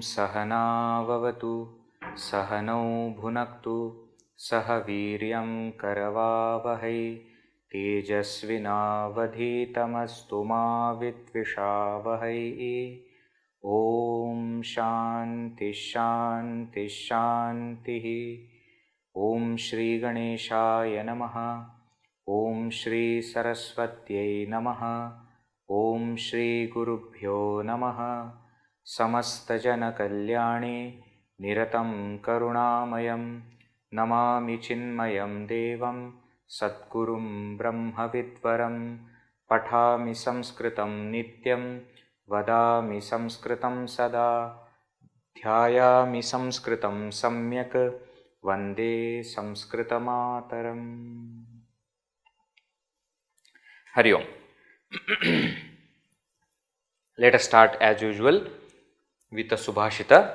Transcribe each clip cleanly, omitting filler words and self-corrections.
सहना भवतु सहनौ भुनक्तु सह वीर्यं करवावहै तेजस्विनावधीतमस्तु मा विद्विषावहै। ॐ शान्ति शान्ति शान्तिः। ॐ श्री गणेशाय नमः। ॐ श्री सरस्वत्यै नमः। ॐ श्री गुरुभ्यो नमः। समस्तजनकल्याणे निरतं करुणामयं नमामि चिन्मयं देवं सद्गुरुं ब्रह्मविद्वरं। पठामि संस्कृतं नित्यं वदामि संस्कृतं सदा ध्यायामि संस्कृतं सम्यक् वन्दे संस्कृतमातरम्। हरि ओम। Let us start as usual with a Subhashita.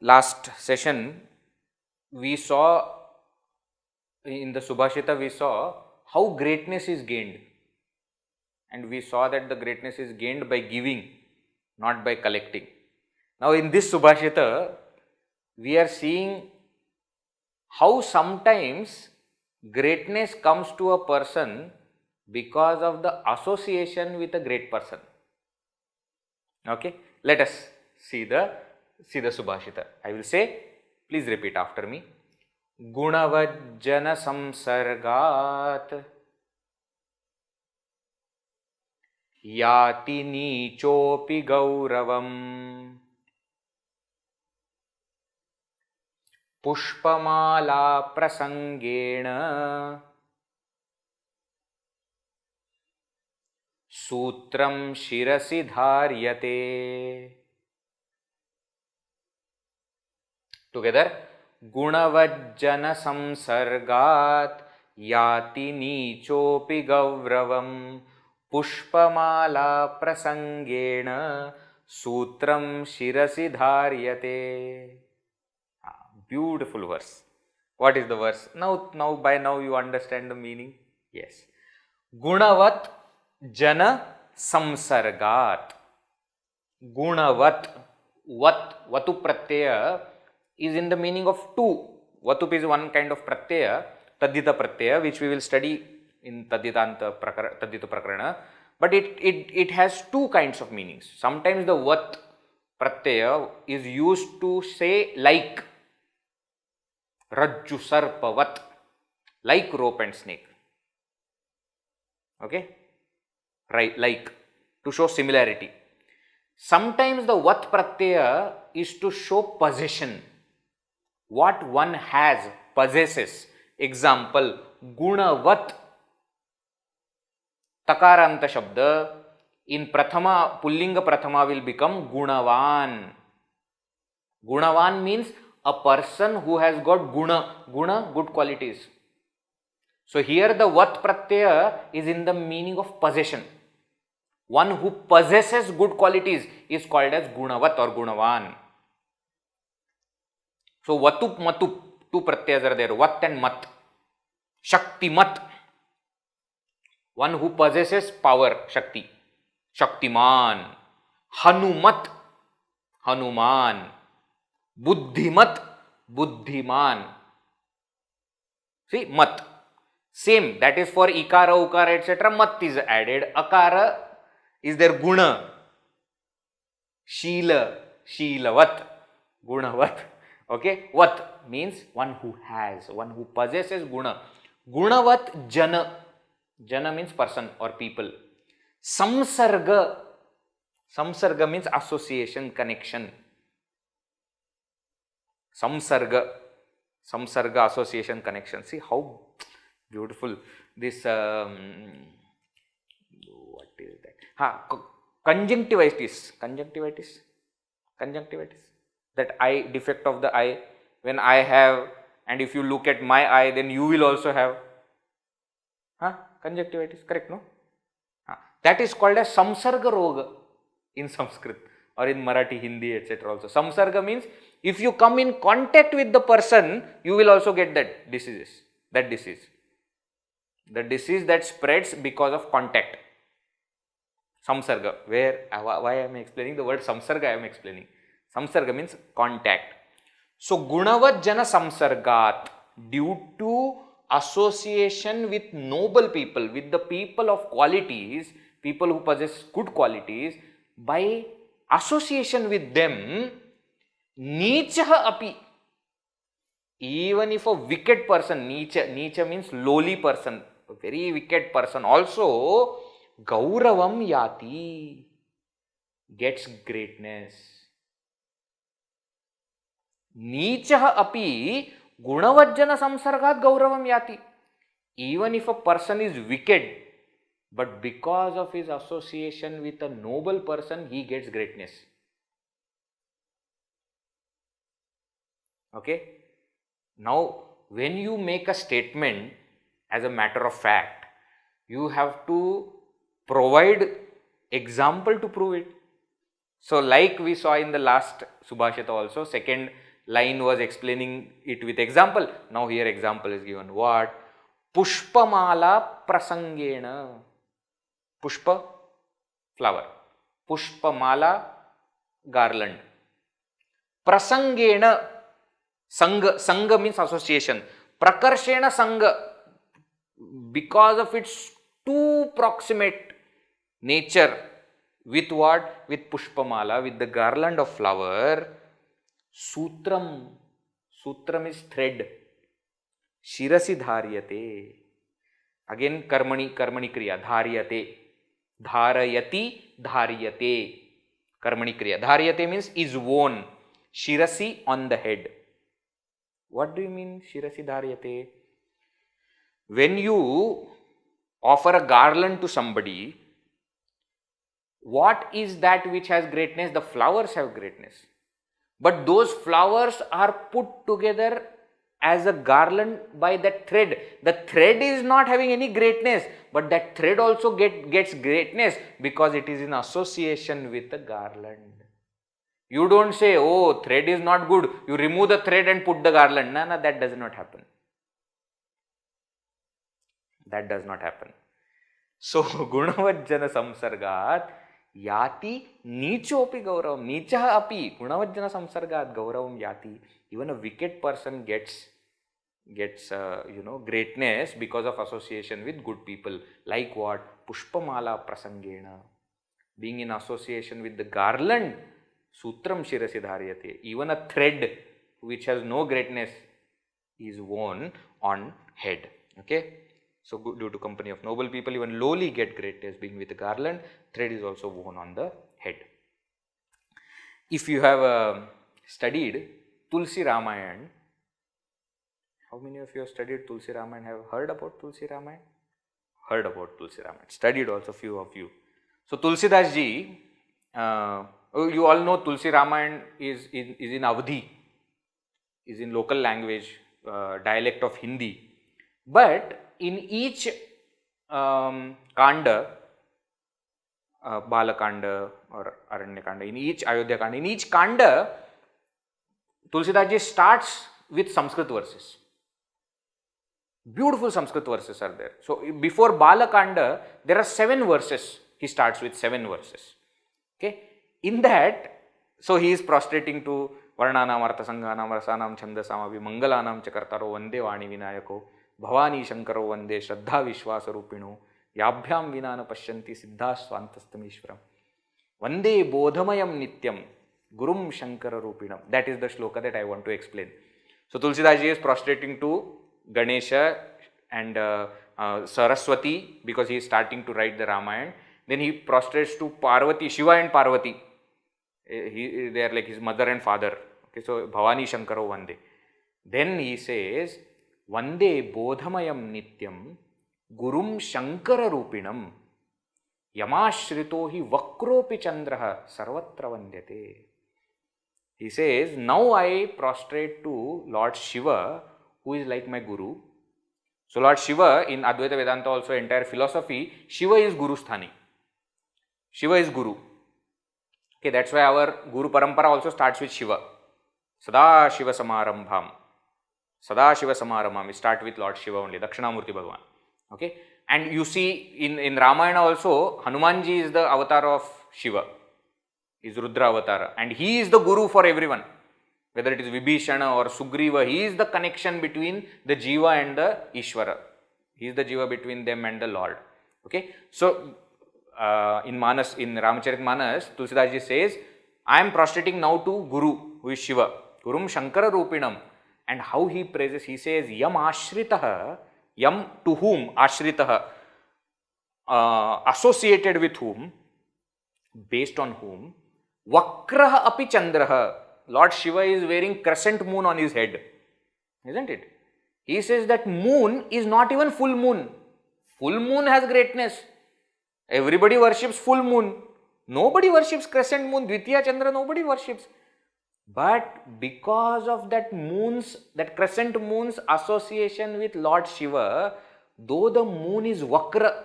Last session we saw, in the Subhashita we saw how greatness is gained, and we saw that the greatness is gained by giving, not by collecting. Now in this Subhashita we are seeing how sometimes greatness comes to a person because of the association with a great person. Okay, let us see the Subhashita. I will say, please repeat after me. Gunavajjana samsargat yati nichopi gauravam pushpamala prasangena सूत्रं शिरसि धार्यते. Together. गुणवज्जन संसर्गात् याति नीचोपि गौरवं पुष्पमाला प्रसंगेण सूत्रं शिरसि धार्यते. Beautiful verse. What is the verse? Now by now you understand the meaning. Yes. Gunavat Jana samsargat. Gunavat. Vatu pratyaya is in the meaning of two. Vatup is one kind of pratyaya, tadita pratyaya, which we will study in tadita prakarana. But it has two kinds of meanings. Sometimes the vat pratyaya is used to say like. Rajju sarpavat, like rope and snake. Okay. Right, like, to show similarity. Sometimes the vat pratyaya is to show possession. What one has, possesses. Example, gunavat. Takaranta shabda in prathama, pullinga prathama will become gunavan. Gunavan means a person who has got guna, good qualities. So here the vat pratyaya is in the meaning of possession. One who possesses good qualities is called as gunavat or gunavan. So vatup matup, two pratyayas are there, vat and mat. Shakti mat, one who possesses power, shakti. Shaktiman. Hanumat, Hanuman. Buddhimat, Buddhiman. See, mat. Same, that is for ikara, ukara, etc. Mat is added. Akara is their guna. Sheela, sheelavat, gunavat. Okay, vat means one who has, one who possesses guna. Gunavat jana. Jana means person or people. Samsarga. Samsarga means association, connection. Samsarga. Samsarga, association, connection. See how Beautiful. This, what is that? Conjunctivitis. Conjunctivitis. Conjunctivitis. That eye, defect of the eye. When I have, and if you look at my eye, then you will also have. Conjunctivitis, correct, no? That is called as samsarga roga in Sanskrit or in Marathi, Hindi, etc. also. Samsarga means if you come in contact with the person, you will also get that disease. The disease that spreads because of contact. Samsarga. Why I am explaining the word samsarga, I am explaining. Samsarga means contact. So, gunavat jana samsargat, due to association with noble people, with the people of qualities, people who possess good qualities, by association with them, nichaha api, even if a wicked person, nicha means lowly person, a very wicked person also, gauravam yati, gets greatness. Nichaha api gunavajjana samsargat gauravam yati. Even if a person is wicked, but because of his association with a noble person, he gets greatness. Okay? Now, when you make a statement as a matter of fact, you have to provide example to prove it. So, like we saw in the last Subhashita also, second line was explaining it with example. Now, here example is given. What? Pushpamala prasangena. Pushpa, flower. Pushpamala, garland. Prasangena, sangha means association. Prakarshena sangha, because of its too proximate nature. With what? With pushpamala, with the garland of flower. Sutram. Sutram is thread. Shirasi dharyate. Again karmani kriya. Dharyate. Dharayati, dharyate. Karmani kriya. Dharyate means is worn. Shirasi, on the head. What do you mean shirasi dharyate? When you offer a garland to somebody, what is that which has greatness? The flowers have greatness. But those flowers are put together as a garland by that thread. The thread is not having any greatness, but that thread also gets greatness because it is in association with the garland. You don't say, oh, thread is not good. You remove the thread and put the garland. No, that does not happen. That does not happen. So, gunavajjana samsargat yati nichopi gauravam. Nichaha api gunavajjana samsargat gauravam yati. Even a wicked person gets greatness because of association with good people. Like what? Pushpamala prasangena. Being in association with the garland, sutram shirasi dharyate. Even a thread which has no greatness is worn on head. Okay. So, due to company of noble people, even lowly get greatness. Being with a garland, thread is also worn on the head. If you have studied Tulsi Ramayana, how many of you have studied Tulsi Ramayana? Have heard about Tulsi Ramayana? Heard about Tulsi Ramayana. Studied also few of you. So, Tulsidas ji, you all know Tulsi Ramayana is in Avadhi, is in local language, dialect of Hindi. But in each Kanda, Balakanda or Aranyakanda, in each Ayodhya Kanda, in each Kanda, Tulsidas ji starts with Sanskrit verses. Beautiful Sanskrit verses are there. So, before Balakanda, there are 7 verses. He starts with 7 verses. Okay. In that, so he is prostrating to Varnanam, Arthasanganam, Rasanam, Chandasam, Mangalanam, Chakartaro, Vande Vani Vinayako, Bhavani Shankaro, Vande, Shraddha Vishwasa Rupino, Yabhyam Vinana Pashyanti, Siddha Swantastamishwaram, Vande Bodhamayam Nityam, Gurum Shankara Rupinam. That is the shloka that I want to explain. So, Tulsidas ji is prostrating to Ganesha and Saraswati because he is starting to write the Ramayana. Then he prostrates to Parvati, Shiva and Parvati. They are like his mother and father. Okay, so Bhavani Shankaro Vande. Then he says, Vande bodhamayam nityam gurum shankara rupinam yamashrito hi vakropi chandraha sarvatra vandyate. He says, now I prostrate to Lord Shiva, who is like my guru. So Lord Shiva, in Advaita Vedanta also entire philosophy, Shiva is Guru Sthani. Shiva is Guru. Okay, that's why our Guru Parampara also starts with Shiva. Sada Shiva Samarambham. Sada Shiva Samarambham. We start with Lord Shiva only, Dakshinamurti Bhagavan. Okay, and you see in Ramayana also, Hanumanji is the avatar of Shiva, is Rudra avatar, and he is the Guru for everyone. Whether it is Vibhishana or Sugriva, he is the connection between the Jiva and the Ishvara. He is the Jiva between them and the Lord. Okay, so in Ramcharitmanas, Tulsidas says, I am prostrating now to Guru, who is Shiva, Gurum Shankara Rupinam. And how he praises, he says, Yam Ashritaha, Yam to whom, Ashritaha, associated with whom, based on whom, Vakraha api Chandraha. Lord Shiva is wearing crescent moon on his head, isn't it? He says that moon is not even full moon. Full moon has greatness. Everybody worships full moon. Nobody worships crescent moon, Dvitiya Chandra, nobody worships. But because of that crescent moon's association with Lord Shiva, though the moon is Vakra,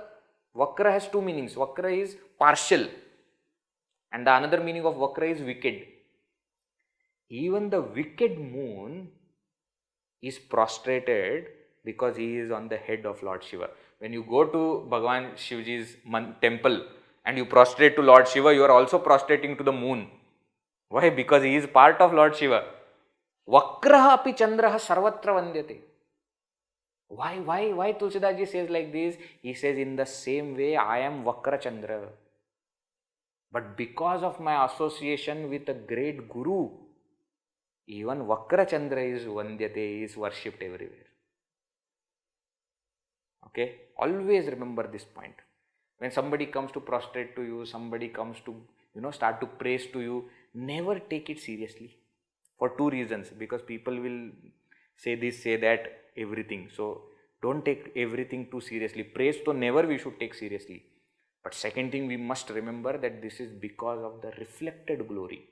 Vakra has two meanings. Vakra is partial, and the another meaning of Vakra is wicked. Even the wicked moon is prostrated because he is on the head of Lord Shiva. When you go to Bhagavan Shivaji's temple and you prostrate to Lord Shiva, you are also prostrating to the moon. Why? Because he is part of Lord Shiva. Vakraha api chandraha sarvatra vandyate. Why Tulsidas says like this? He says, in the same way I am Vakra Chandra. But because of my association with a great Guru, even Vakra Chandra is Vandyate, is worshipped everywhere. Okay? Always remember this point. When somebody comes to prostrate to you, somebody comes to, start to praise to you, never take it seriously. For two reasons. Because people will say this, say that, everything. So, don't take everything too seriously. Praise to never we should take seriously. But second thing, we must remember that this is because of the reflected glory.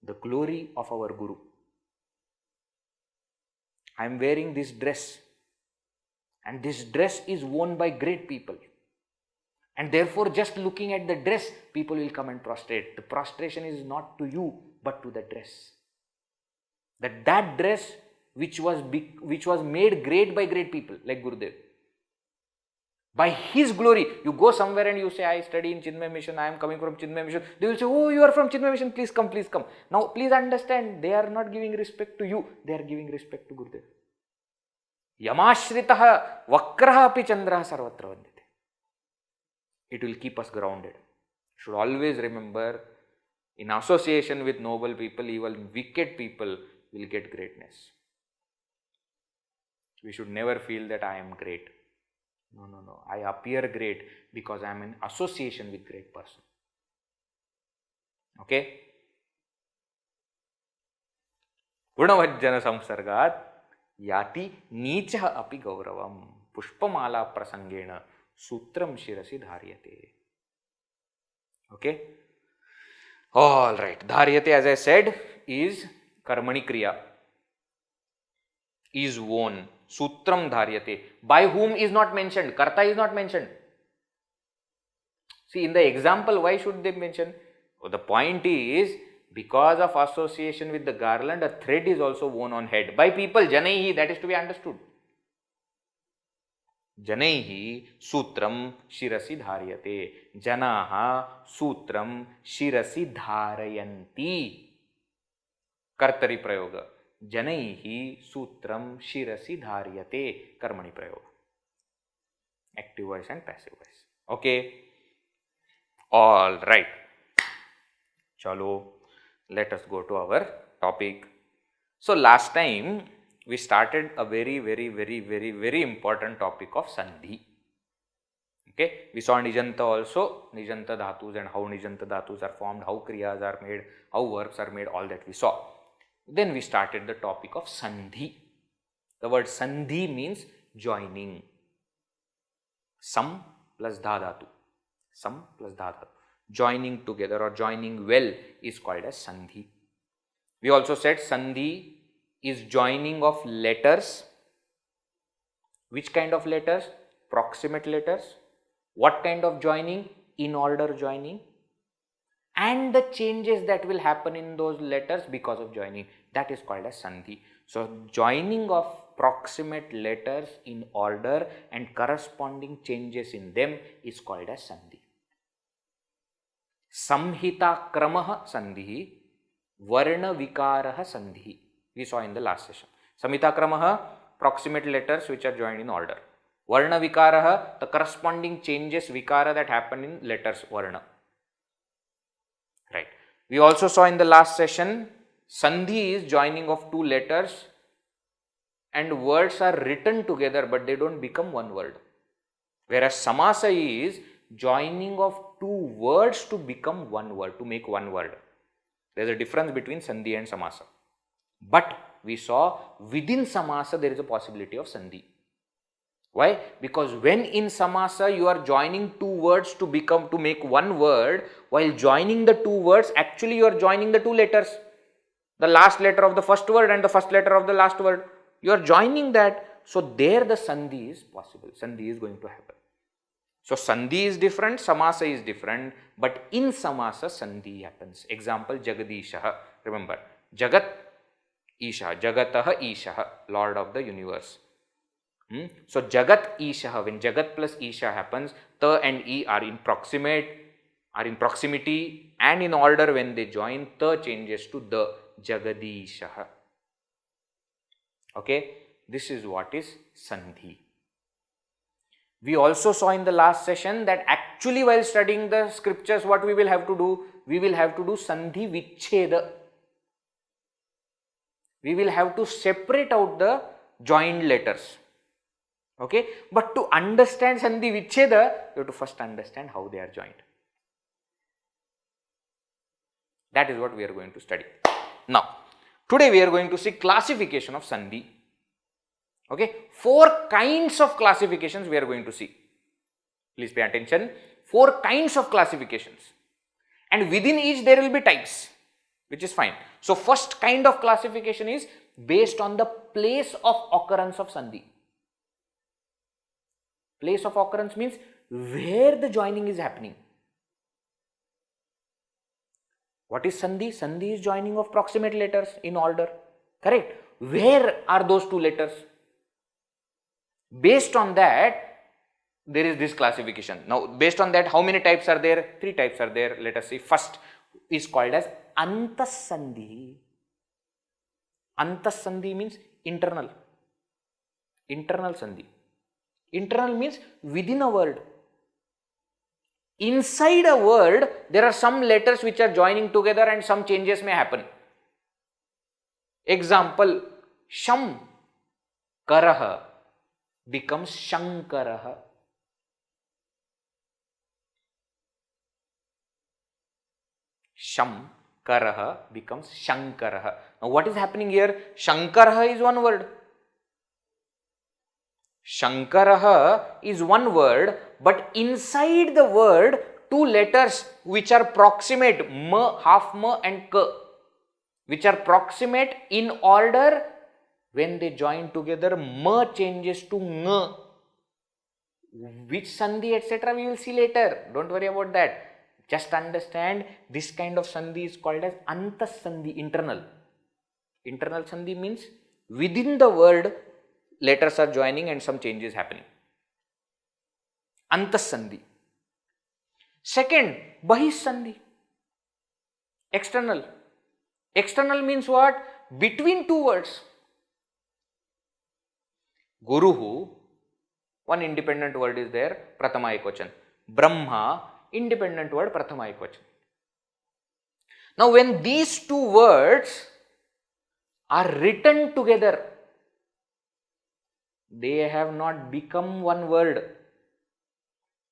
The glory of our Guru. I am wearing this dress, and this dress is worn by great people, and therefore just looking at the dress, people will come and prostrate. The prostration is not to you, but to the dress. That dress which was made great by great people like Gurudev. By his glory, you go somewhere and you say, I study in Chinmaya Mission, I am coming from Chinmaya Mission. They will say, oh, you are from Chinmaya Mission, please come, please come. Now, please understand, they are not giving respect to you, they are giving respect to Gurudev. Yamashritaha vakraha api chandraha sarvatra vandyate. It will keep us grounded. You should always remember, in association with noble people, even wicked people will get greatness. We should never feel that I am great. No. I appear great because I am in association with great person. Okay? Gunavajjana samsargat yati nicha api gauravam pushpamala prasangena sutram shirasi dharyate. Okay? Alright. Dharyate, as I said, is karmani kriya. Is worn. Sutram dharyate. By whom is not mentioned. Karta is not mentioned. See, in the example, why should they mention? The point is, because of association with the garland, a thread is also worn on head. By people, janaihi, that is to be understood. Janaihi sutram shirasi dharyate. Janaha sutram shirasi dharayanti. Kartari prayoga. Janaihi sutram shirasi dharyate. Karmani prayoga. Active voice and passive voice. Okay. All right. Chalo. Let us go to our topic. So last time we started a very important topic of Sandhi. Okay. We saw Nijanta also, Nijanta Dhatus and how Nijanta Dhatus are formed, how Kriyas are made, how verbs are made, all that we saw. Then we started the topic of Sandhi. The word Sandhi means joining. Sam plus dha dhatu. Sam plus dha dhatu. Joining together or joining well is called as Sandhi. We also said Sandhi is joining of letters. Which kind of letters? Proximate letters. What kind of joining? In order joining. And the changes that will happen in those letters because of joining. That is called as Sandhi. So, joining of proximate letters in order and corresponding changes in them is called as Sandhi. Samhita kramaha Sandhi, Varna vikaraha Sandhi. We saw in the last session. Samhita kramaha, proximate letters which are joined in order. Varna vikaraha, the corresponding changes, vikara that happen in letters, Varna. Right. We also saw in the last session, Sandhi is joining of two letters and words are written together but they don't become one word. Whereas Samasa is joining of two words to become one word, to make one word. There is a difference between Sandhi and Samasa. But we saw within Samasa there is a possibility of Sandhi. Why? Because when in Samasa you are joining two words to make one word, while joining the two words, actually you are joining the two letters. The last letter of the first word and the first letter of the last word. You are joining that. So there the Sandhi is possible. Sandhi is going to happen. So Sandhi is different, Samasa is different, but in Samasa Sandhi happens. Example, Jagadishaha. Remember, Jagat Isha, Jagataha Ishaha, Lord of the universe. So Jagat Ishaha, when Jagat plus Isha happens, Ta and E are in proximity, and in order when they join, Ta changes to the Jagadishaha. Okay, this is what is Sandhi. We also saw in the last session that actually while studying the scriptures, what we will have to do? We will have to do Sandhi Vichcheda. We will have to separate out the joined letters. Okay, but to understand Sandhi Vichcheda, you have to first understand how they are joined. That is what we are going to study. Now, today we are going to see classification of Sandhi. Okay, 4 kinds of classifications we are going to see. Please pay attention. 4 kinds of classifications. And within each there will be types, which is fine. So, first kind of classification is based on the place of occurrence of Sandhi. Place of occurrence means where the joining is happening. What is Sandhi? Sandhi is joining of proximate letters in order. Correct? Where are those two letters? Based on that, there is this classification. Now, based on that, how many types are there? 3 types are there. Let us see. First is called as Antasandhi. Antasandhi means internal. Internal Sandhi. Internal means within a word. Inside a word, there are some letters which are joining together and some changes may happen. Example, Sham Karaha becomes Shankaraha. Sham Karaha becomes Shankaraha. Now what is happening here? Shankaraha is one word. Shankaraha is one word, but inside the word, 2 letters which are proximate, ma, half ma and ka, which are proximate in order, when they join together, ma changes to nga. Which Sandhi etc. we will see later. Don't worry about that. Just understand this kind of Sandhi is called as Antasandhi, internal. Internal Sandhi means within the word, letters are joining and some changes happening. Antasandhi. Second, Bahisandhi. External. External means what? Between 2 words. Guruhu, one independent word is there, Prathama Ekvachan. Brahma, independent word, Prathama Ekvachan. Now, when these 2 words are written together, they have not become one word.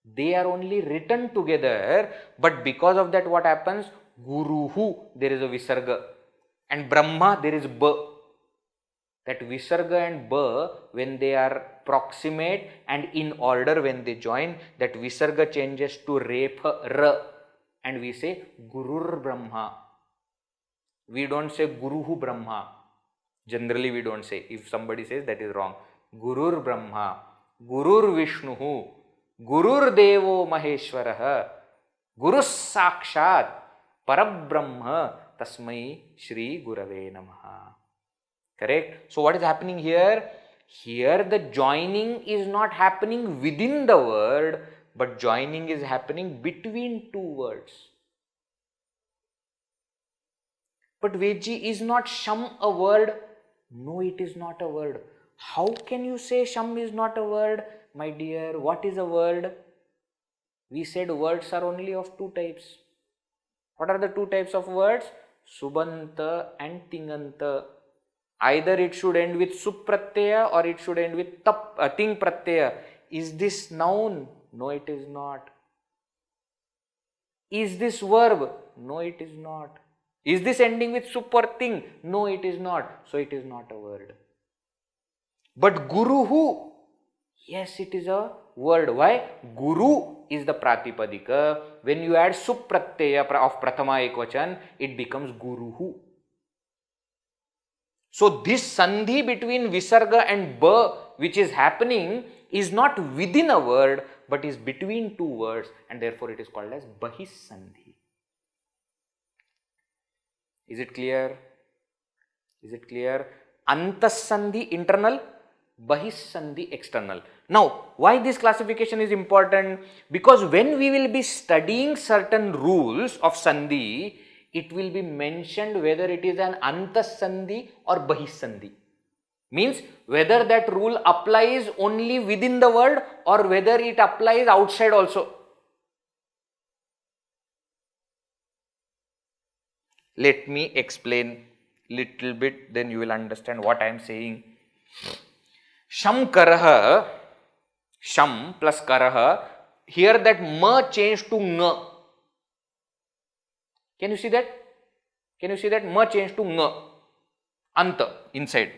They are only written together, but because of that what happens? Guruhu, there is a visarga, and Brahma, there is ba. That visarga and ba, when they are proximate and in order when they join, that visarga changes to repha ra, and we say Gurur Brahma. We don't say Guruhu Brahma. Generally we don't say. If somebody says, that is wrong. Gurur Brahma, Gurur Vishnuhu, Gurur Devo Maheshwaraha, Guru Sakshat Parabrahma Tasmai Shri Gurave Namaha. Correct? So what is happening here? Here the joining is not happening within the word, but joining is happening between two words. But Vedji, is not Sham a word? No, it is not a word. How can you say Sham is not a word? My dear, what is a word? We said words are only of two types. What are the two types of words? Subanta and Tinganta. Either it should end with sup pratyaya or it should end with ting pratyaya. Is this noun? No, it is not. Is this verb? No, it is not. Is this ending with sup or ting? No, it is not. So it is not a word. But guruhu, yes, it is a word. Why? Guru is the pratipadika. When you add sup pratyaya of prathama ekvachan, it becomes guruhu. So this sandhi between visarga and ba, which is happening, is not within a word, but is between two words, and therefore it is called as bahissandhi. Is it clear? Is it clear? Antassandhi internal, bahissandhi external. Now, why this classification is important? Because when we will be studying certain rules of sandhi, it will be mentioned whether it is an antassandhi or bahissandhi. Means whether that rule applies only within the word or whether it applies outside also. Let me explain little bit, then you will understand what I am saying. Sham karaha, sham plus karaha, here that ma changed to nga. Can you see that? Can you see that? Ma changed to nga. Anta inside.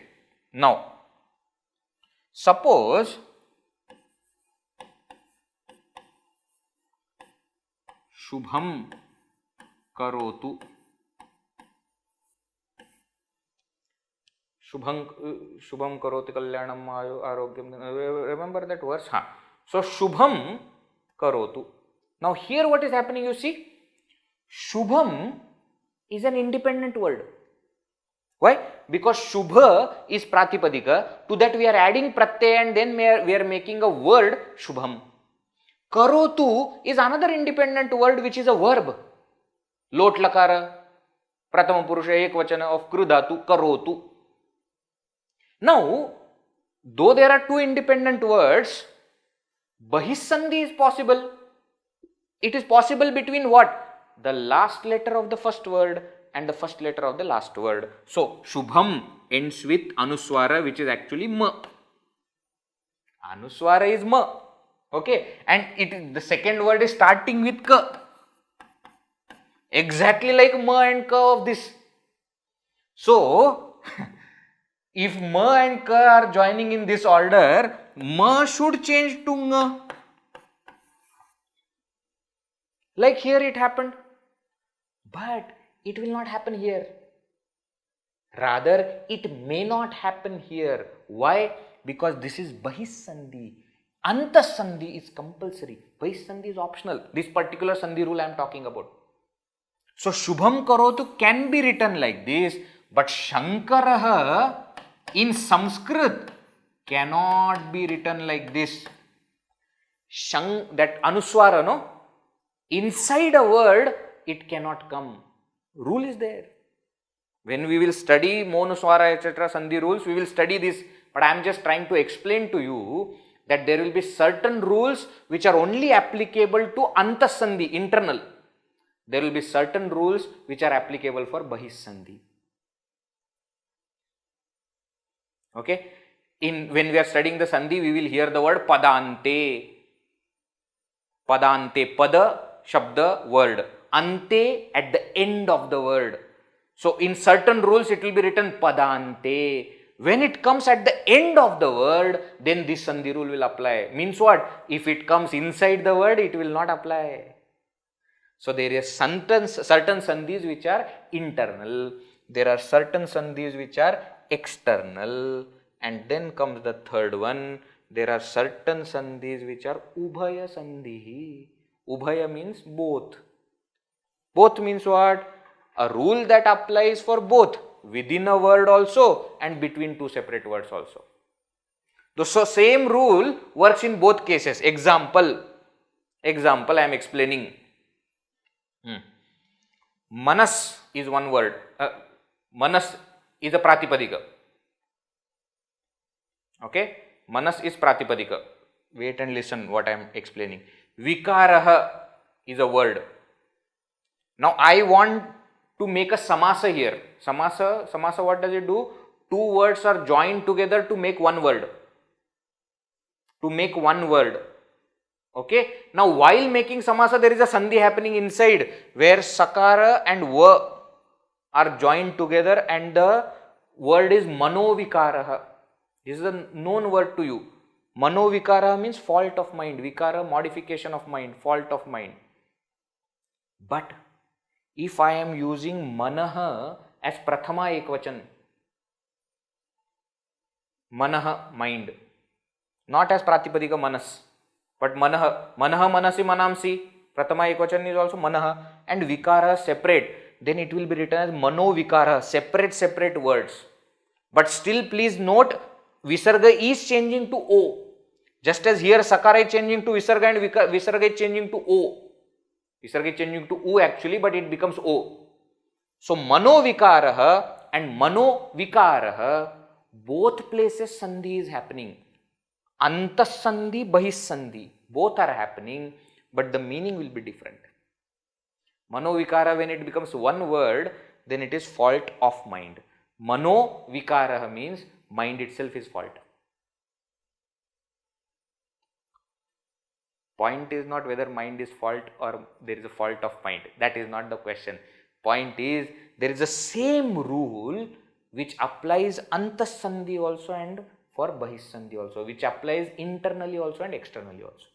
Now, suppose Shubham karotu. Shubham karoti kalyanam arogyam. Remember that verse? Huh. So, Shubham karotu. Now, here what is happening, you see? Shubham is an independent word. Why? Because Shubha is pratipadika. To that we are adding pratyaya and then we are making a word Shubham. Karotu is another independent word which is a verb. Lot lakara, pratama purusha ekvachana of krudhatu, karotu. Now, though there are two independent words, bahissandhi is possible. It is possible between what? The last letter of the first word and the first letter of the last word. So, Shubham ends with Anuswara, which is actually Ma. Anuswara is Ma. Okay. And the second word is starting with Ka. Exactly like Ma and Ka of this. So, if Ma and Ka are joining in this order, Ma should change to Nga. Like here it happened. But it will not happen here. Rather, it may not happen here. Why? Because this is bahissandhi. Antasandhi is compulsory. Bahissandhi is optional. This particular sandhi rule I am talking about. So, Shubham karotu can be written like this, but Shankaraha in Sanskrit cannot be written like this. That Anuswara, no? Inside a word, it cannot come. Rule is there. When we will study Monuswara, etc., Sandhi rules, we will study this. But I am just trying to explain to you that there will be certain rules which are only applicable to Antasandhi, internal. There will be certain rules which are applicable for Bahissandhi. Okay? When we are studying the Sandhi, we will hear the word Padante. Padante, Pada, Shabda, word. Ante at the end of the word. So, in certain rules, it will be written Padante. When it comes at the end of the word, then this Sandhi rule will apply. Means what? If it comes inside the word, it will not apply. So there is certain Sandhis which are internal. There are certain Sandhis which are external. And then comes the third one. There are certain Sandhis which are Ubhaya Sandhi. Ubhaya means both. Both means what? A rule that applies for both, within a word also and between two separate words also. So same rule works in both cases. Example I am explaining. Manas is one word. Manas is a Pratipadika. Okay? Manas is Pratipadika. Wait and listen what I am explaining. Vikaraha is a word. Now I want to make a samasa here. Samasa what does it do? Two words are joined together to make one word. Okay. Now while making samasa, there is a sandhi happening inside where sakara and va are joined together and the word is manovikaraha. This is a known word to you. Manovikaraha means fault of mind. Vikara, modification of mind, fault of mind. But if I am using manaha as prathama ekvachan, manaha, mind, not as pratipadika manas, but manaha, manasi, manamsi, prathama ekvachan is also manaha, and vikara separate, then it will be written as manovikara, separate words. But still please note, visarga is changing to O. Just as here sakara is changing to visarga and visarga is changing to O. Visarga is changing to U actually, but it becomes O. So manovikaraha and manovikaraha, both places sandhi is happening. Antas sandhi, bahis sandhi, both are happening, but the meaning will be different. Manovikara, when it becomes one word, then it is fault of mind. Manovikaraha means mind itself is fault. Point is not whether mind is fault or there is a fault of mind. That is not the question. Point is, there is the same rule which applies antas sandhi also and for bahis sandhi also, which applies internally also and externally also.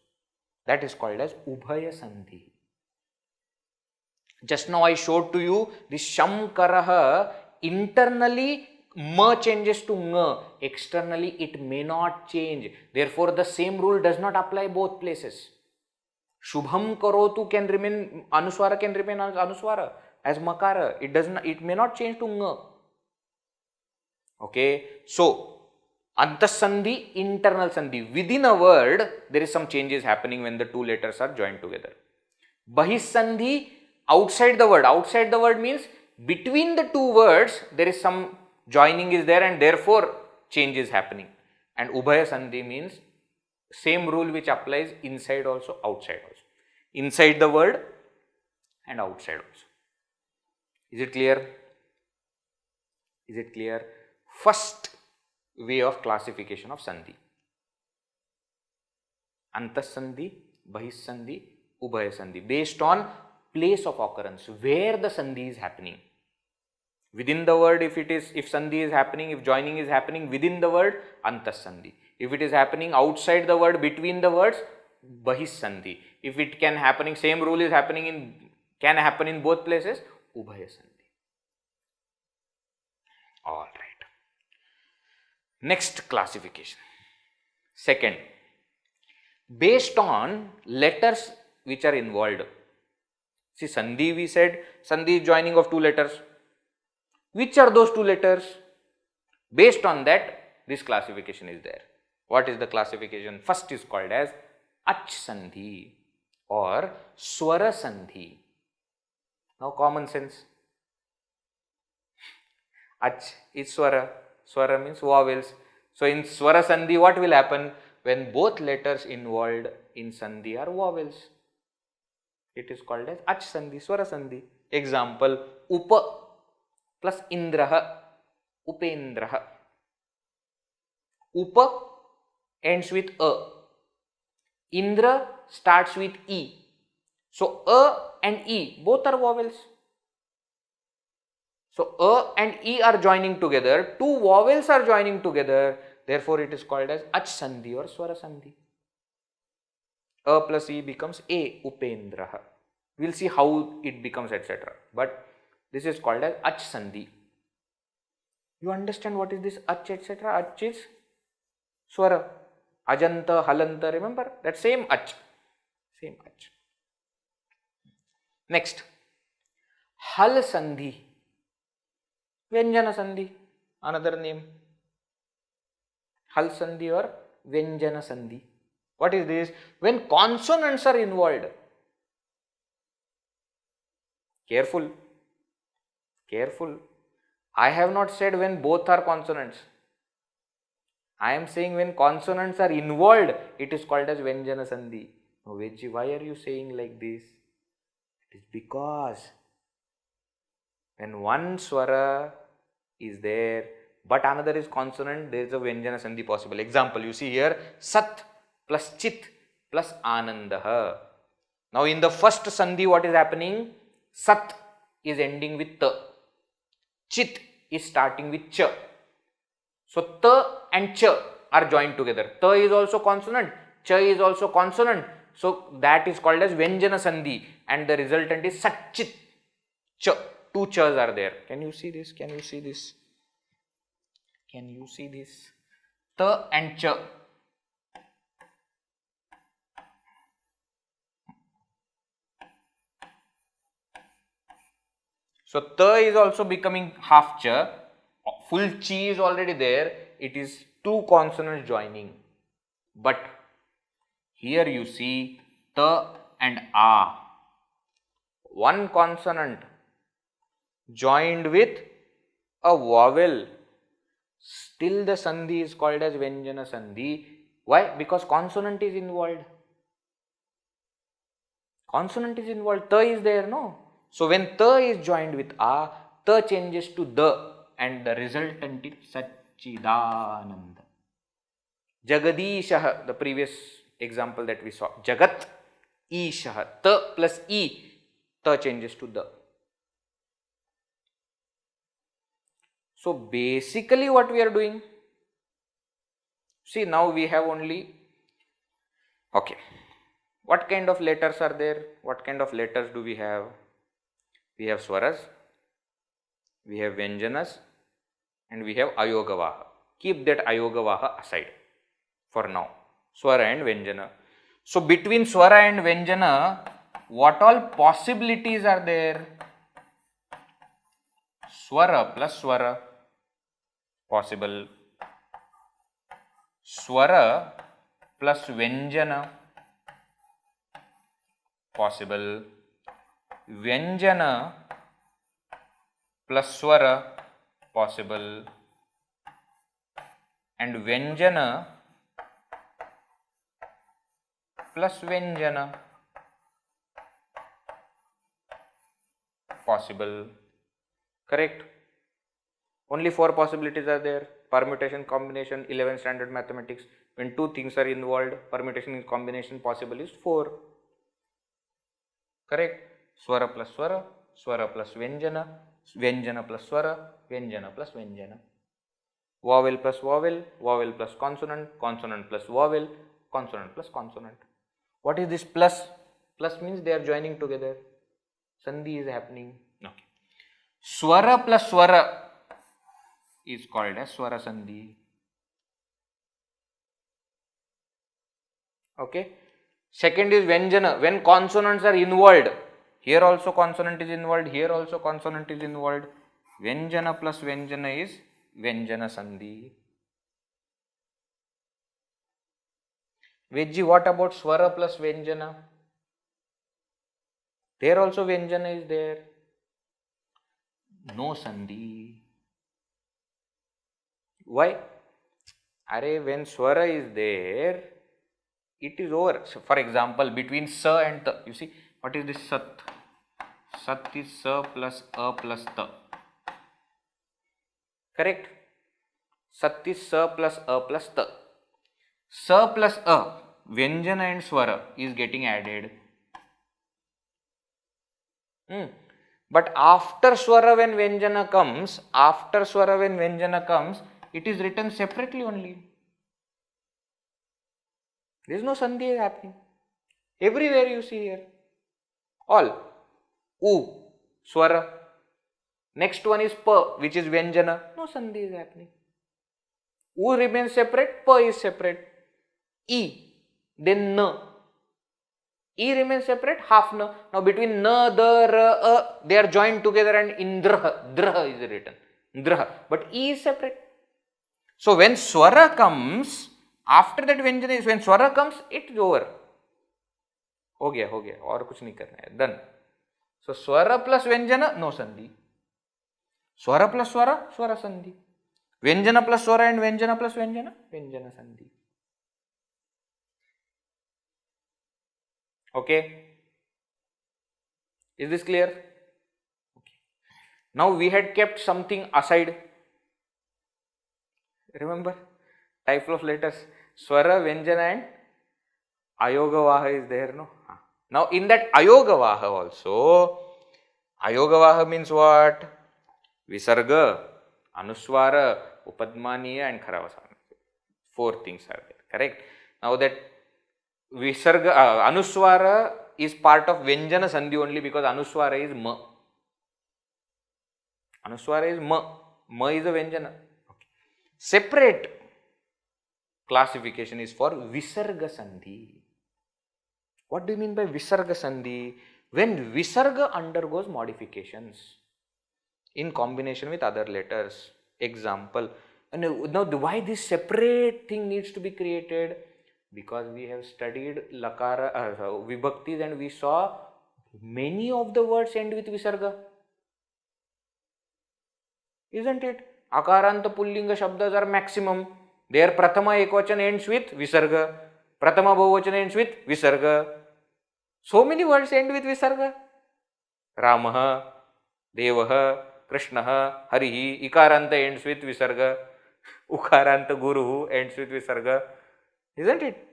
That is called as ubhaya sandhi. Just now I showed to you this shamkaraha, internally ma changes to nga, externally it may not change. Therefore the same rule does not apply both places. Shubham karotu can remain, anuswara can remain as anuswara, as makara. It may not change to nga. Okay. So antas sandhi, internal sandhi. Within a word, there is some changes happening when the two letters are joined together. Bahis sandhi, outside the word. Outside the word means between the two words, there is some joining is there and therefore change is happening. And ubhaya sandhi means same rule which applies inside also, outside also. Inside the word and outside also. Is it clear? Is it clear? First way of classification of sandhi. Antas sandhi, bahis sandhi, ubhaya sandhi. Based on place of occurrence, where the sandhi is happening. Within the word, if sandhi is happening, if joining is happening within the word, antas sandhi. If it is happening outside the word, between the words, bahis sandhi. If it can happening, same rule is happening can happen in both places, ubhaya sandhi. All right. Next classification. Second, based on letters which are involved. See, sandhi, we said sandhi is joining of two letters. Which are those two letters? Based on that, this classification is there. What is the classification? First is called as ach sandhi or swara sandhi. Now common sense. Ach is swara. Swara means vowels. So in swara sandhi, what will happen? When both letters involved in sandhi are vowels, it is called as ach sandhi, swara sandhi. Example, upa plus indraha, upendraha. Upa ends with a. Indra starts with e. So a and e both are vowels. So A and E are joining together, two vowels are joining together, therefore it is called as Ach Sandhi or Swara Sandhi. A plus E becomes A, Upendraha. We will see how it becomes, etc. But this is called as Ach Sandhi. You understand what is this Ach, etc.? Ach is Swara. Ajanta, Halanta, remember? That same Ach. Same Ach. Next, Hal Sandhi. Vyanjana Sandhi. Another name. Hal Sandhi or Vyanjana Sandhi. What is this? When consonants are involved. Careful. Careful. I have not said when both are consonants. I am saying when consonants are involved, it is called as Vyanjana Sandhi. Now, Vedji, why are you saying like this? It is because when one swara is there, but another is consonant, there is a Vyanjana Sandhi possible. Example, you see here, Sat plus Chit plus Anandaha. Now, in the first Sandhi, what is happening? Sat is ending with Ta. Chit is starting with Cha. So, Ta and Cha are joined together. Ta is also consonant, Cha is also consonant. So, that is called as Vyanjana Sandhi and the resultant is Sat Chit Cha. Two Chas are there. Can you see this? Can you see this? Can you see this? Ta and Cha. So, Ta is also becoming half Cha. Full Chi is already there. It is two consonants joining. But here you see Ta and A. One consonant joined with a vowel. Still the Sandhi is called as Vyanjana Sandhi. Why? Because consonant is involved. Consonant is involved. Ta is there, no? So, when Ta is joined with A, Ta changes to Da and the resultant is Satchidananda. Jagadishah, the previous example that we saw. Jagat Ishah. Ta plus E, Ta changes to Da. So, basically what we are doing, see now we have only, okay, what kind of letters are there? What kind of letters do we have? We have Swaras, we have Vyanjanas and we have Ayogavaha. Keep that Ayogavaha aside for now. Swara and Vyanjana. So, between Swara and Vyanjana, what all possibilities are there? Swara plus Swara, possible. Swara plus Vyanjana, possible. Vyanjana plus Swara, possible. And Vyanjana plus Vyanjana, possible. Correct? Only four possibilities are there. Permutation, combination, 11th standard mathematics. When two things are involved, permutation and combination possible is 4. Correct? Swara plus Swara, Swara plus Vyanjana, Vyanjana plus Swara, Vyanjana plus Vyanjana. Vowel plus vowel, vowel plus consonant, consonant plus vowel, consonant plus consonant. What is this plus? Plus means they are joining together. Sandhi is happening. Okay. Swara plus Swara is called as Swara Sandhi. Okay. Second is Vyanjana. When consonants are involved, here also consonant is involved, here also consonant is involved. Vyanjana plus Vyanjana is Vyanjana Sandhi. Vedji, what about Swara plus Vyanjana? There also Vyanjana is there. No Sandhi. Why? When Swara is there, it is over. So, for example, between Sa and Ta, you see, what is this Sat? Sat is Sa plus A plus Ta. Correct? Sat is Sa plus A plus Ta. Sa plus A, Vyanjana and Swara is getting added. But after swara when Vyanjana comes, it is written separately only. There is no Sandhi happening. Everywhere you see here. All. U, swara. Next one is pa, which is Vyanjana. No Sandhi is happening. U remains separate, pa is separate. E, then na. E remains separate, half na. Now between na, the, ra, they are joined together and indraha, draha is written. Draha. But E is separate. So when swara comes, after that Vyanjana is, when swara comes, it is over. हो गया और कुछ नहीं करना है, done. So swara plus Vyanjana, no Sandhi. Swara plus swara, swara Sandhi. Vyanjana plus swara and Vyanjana plus Vyanjana, Vyanjana Sandhi. Okay. Is this clear? Okay. Now we had kept something aside. Remember? Type of letters. Swara, Vyanjana and Ayogavaha is there, no? Now in that Ayogavaha also, Ayogavaha means what? Visarga, Anuswara, Upadmaniya and Kharavasana. 4 things are there, correct? Now that Visarga, Anuswara is part of Vyanjana Sandhi only because Anuswara is Ma. Anuswara is Ma. Ma is a Vyanjana. Okay. Separate classification is for Visarga Sandhi. What do you mean by Visarga Sandhi? When Visarga undergoes modifications in combination with other letters. Example. Now why this separate thing needs to be created? Because we have studied Lakara, Vibhaktis and we saw many of the words end with Visarga. Isn't it? Akaranta Pullinga Shabdas are maximum. Their Prathama Ekvachan ends with Visarga. Prathama Bahuvachan ends with Visarga. So many words end with Visarga. Ramaha, Devaha, Krishnaha, Harihi. Ikaranta ends with Visarga. Ukaranta Guruhu ends with Visarga. Isn't it?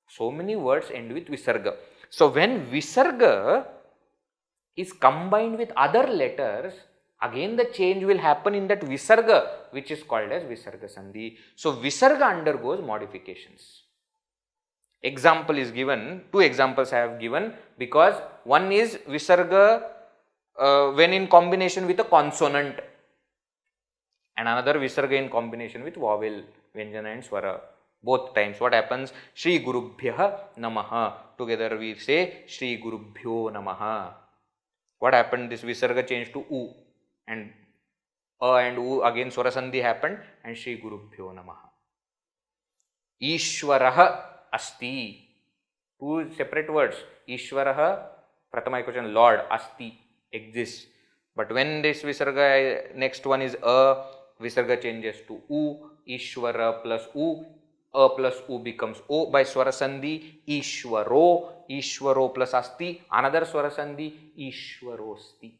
So many words end with Visarga. So when Visarga is combined with other letters, again the change will happen in that Visarga, which is called as Visarga Sandhi. So Visarga undergoes modifications. Example is given, 2 examples I have given because one is Visarga when in combination with a consonant and another Visarga in combination with vowel, Vyanjana and Swara. Both times what happens? Shri Gurubhyaha Namaha. Together we say Shri Gurubhyo Namaha. What happened? This Visarga changed to U and A and U again Swara Sandhi happened and Shri Gurubhyo Namaha. Ishwaraha Asti. 2 separate words. Ishwaraha, Prathama Ekvachan, Lord, Asti, exists. But when this Visarga, next one is A, Visarga changes to U, Ishwara plus U, A plus U becomes O by Swara Sandhi, Ishwaro plus Asti, another Swara Sandhi, Ishwarosti.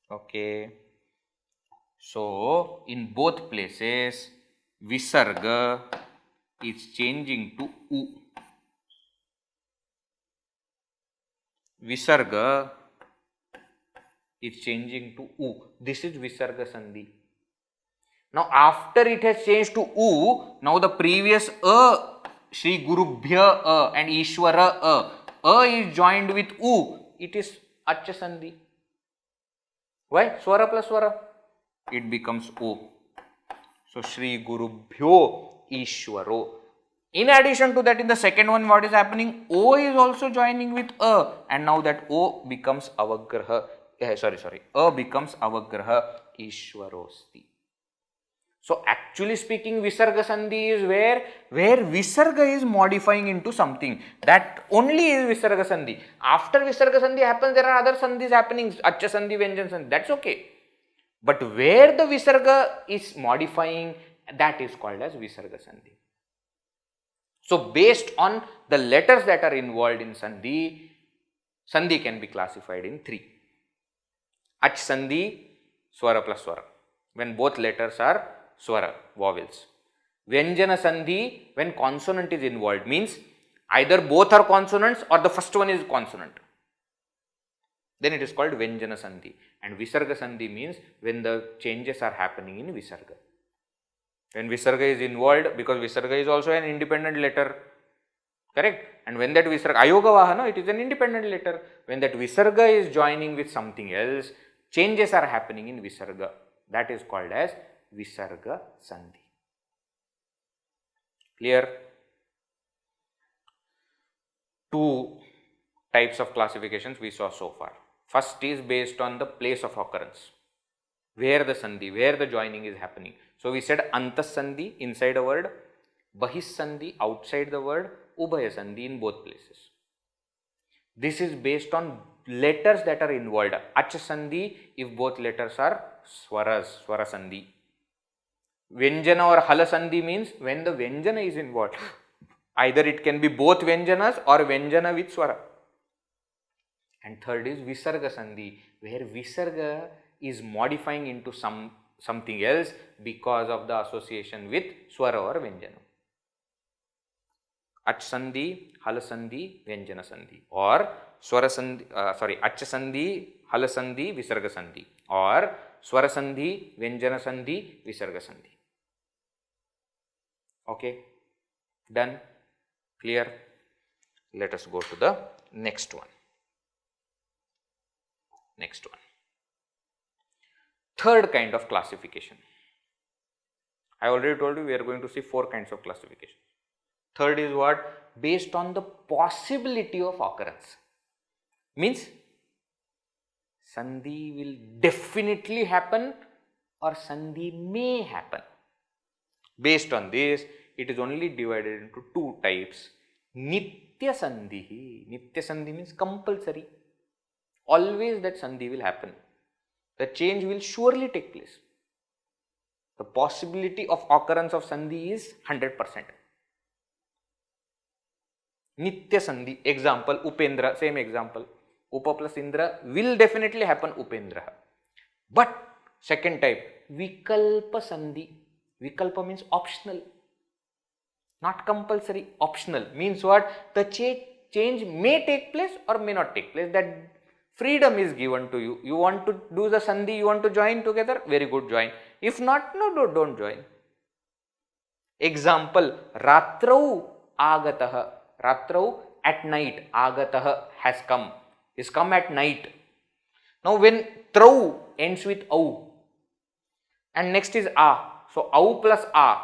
Okay. So, in both places, Visarga is changing to U. Visarga is changing to U. This is Visarga Sandhi. Now, after it has changed to U, now the previous A, Shri Gurubhya A and Ishwara A is joined with U. It is Acha Sandhi. Why? Swara plus Swara. It becomes O. So, Shri Gurubhyo Ishwaro. In addition to that, in the second one, what is happening? O is also joining with A and now that O becomes Avagraha. A becomes Avagraha Ishwarosti. So, actually speaking, Visarga Sandhi is where Visarga is modifying into something. That only is Visarga Sandhi. After Visarga Sandhi happens, there are other Sandhis happening. Acha Sandhi, Vyanjana Sandhi. That's okay. But where the Visarga is modifying, that is called as Visarga Sandhi. So, based on the letters that are involved in Sandhi, Sandhi can be classified in 3. Ach Sandhi, Swara plus Swara. When both letters are Swara, vowels. Vyanjana Sandhi when consonant is involved, means either both are consonants or the first one is consonant. Then it is called Vyanjana Sandhi. And Visarga Sandhi means when the changes are happening in Visarga. When Visarga is involved, because Visarga is also an independent letter, correct? And when that Visarga, Ayoga Vahana, it is an independent letter. When that Visarga is joining with something else, changes are happening in Visarga. That is called as Visarga Sandhi. Clear? Two types of classifications we saw so far. First is based on the place of occurrence, where the Sandhi, where the joining is happening. So we said Antas Sandhi inside a word, Bahis Sandhi outside the word, Ubhaya Sandhi in both places. This is based on letters that are involved. Ach Sandhi if both letters are swaras, Swara Sandhi. Vyanjana or Hala Sandhi means when the Vyanjana is involved. Either it can be both Vyanjanas or Vyanjana with Swara. And third is Visarga Sandhi, where Visarga is modifying into something else because of the association with Swara or Vyanjana. Ach Sandhi, Hala Sandhi, Vyanjana Sandhi, or Swara Sandhi, Ach Sandhi, Hala Sandhi, Visarga Sandhi, or Swara Sandhi, Vyanjana Sandhi, Visarga Sandhi. Okay, done, clear. Let us go to the next one. Next one. Third kind of classification. I already told you we are going to see 4 kinds of classification. Third is what? Based on the possibility of occurrence. Means Sandhi will definitely happen or Sandhi may happen. Based on this, it is only divided into 2 types. Nitya Sandhi. Nitya Sandhi means compulsory. Always that Sandhi will happen. The change will surely take place. The possibility of occurrence of Sandhi is 100%. Nitya Sandhi. Example, Upendra, same example. Upa plus Indra will definitely happen Upendra. But second type, Vikalpa Sandhi. Vikalpa means optional. Not compulsory, optional. Means what? The change may take place or may not take place. That freedom is given to you. You want to do the Sandhi, you want to join together, very good, join. If not, no, don't join. Example, Ratrau Agataha. Ratrau at night, Agataha has come. Is come at night. Now when Trau ends with Au and next is A. So Au plus A.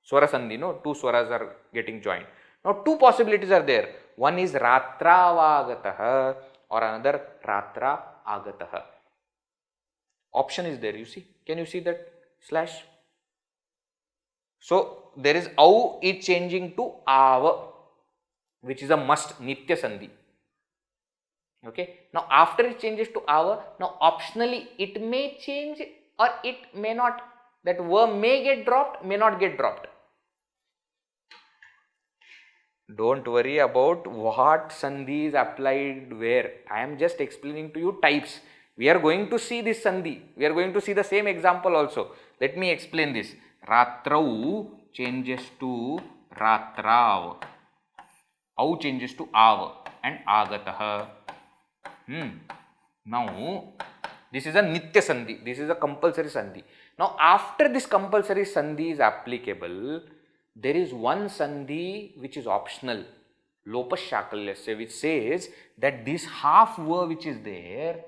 Swara Sandhi, no? 2 swaras are getting joined. Now 2 possibilities are there. One is Ratravagataha or another Ratra Agataha. Option is there, you see. Can you see that slash? So there is Au is changing to Ava, which is a must, Nitya Sandhi. Okay. Now after it changes to Ava, now optionally it may change or it may not. That verb may get dropped, may not get dropped. Don't worry about what Sandhi is applied where. I am just explaining to you types. We are going to see this Sandhi. We are going to see the same example also. Let me explain this. Ratrau changes to Ratrav. Au changes to Av and Agataha. Now, this is a Nitya Sandhi. This is a compulsory Sandhi. Now, after this compulsory Sandhi is applicable, there is one Sandhi which is optional. Lopashakalya, which says that this half verb which is there,